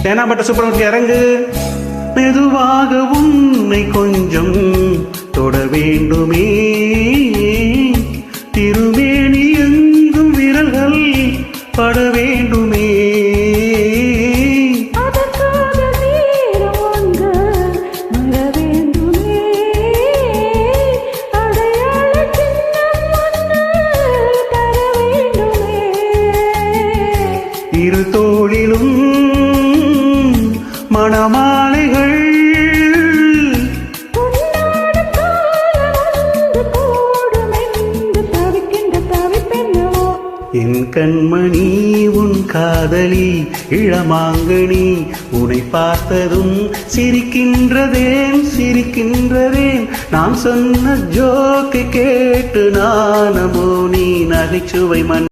தேனாம்பட்ட சுப்பிரமணியம் இறங்கு. மெதுவாக உன்னை கொஞ்சம் தொட வேண்டுமே, திருமேனி எங்கும் விரல்கள் பட வேண்டுமே. இரு தோளிலும் மணமாலைகள் என் கண்மணி உன் காதலி இளமாங்கனி, உன்னை பார்த்ததும் சிரிக்கின்றதேன் சிரிக்கின்றதேன். நான் சொன்ன ஜோக்கை கேட்டு நானமோ நீ நகைச்சுவை மண்